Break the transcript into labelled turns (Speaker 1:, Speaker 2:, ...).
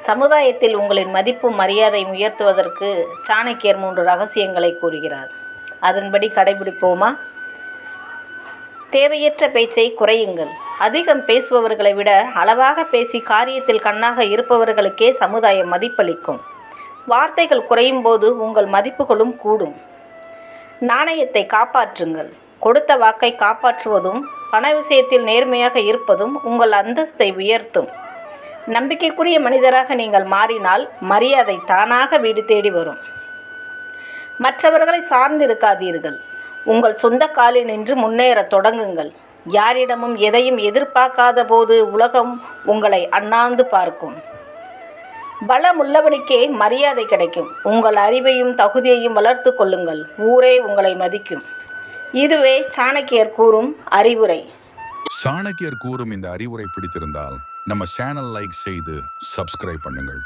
Speaker 1: சமுதாயத்தில் உங்களின் மதிப்பும் மரியாதையும் உயர்த்துவதற்கு சாணக்கியர் 3 ரகசியங்களை கூறுகிறார். அதன்படி கடைபிடிப்போமா? தேவையற்ற பேச்சை குறையுங்கள். அதிகம் பேசுபவர்களை விட அளவாக பேசி காரியத்தில் கண்ணாக இருப்பவர்களுக்கே சமுதாயம் மதிப்பளிக்கும். வார்த்தைகள் குறையும் போது உங்கள் மதிப்புகளும் கூடும். நாணயத்தை காப்பாற்றுங்கள். கொடுத்த வாக்கை காப்பாற்றுவதும் பண விஷயத்தில் நேர்மையாக இருப்பதும் உங்கள் அந்தஸ்தை உயர்த்தும். நம்பிக்கைக்குரிய மனிதராக நீங்கள் மாறினால் மரியாதை தானாக வீடு தேடி வரும். மற்றவர்களை சார்ந்திருக்காதீர்கள். உங்கள் சொந்த காலில் நின்று முன்னேற தொடங்குங்கள். யாரிடமும் எதையும் எதிர்பார்க்காத போது உலகம் உங்களை அண்ணாந்து பார்க்கும். பலமுள்ளவனுக்கே மரியாதை கிடைக்கும். உங்கள் அறிவையும் தகுதியையும் வளர்த்து கொள்ளுங்கள். ஊரே உங்களை மதிக்கும். இதுவே சாணக்கியர் கூறும் அறிவுரை.
Speaker 2: சாணக்கியர் கூறும் இந்த அறிவுரை பிடித்திருந்தால் நம்ம சேனல் லைக் செய்து சப்ஸ்கிரைப் பண்ணுங்கள்.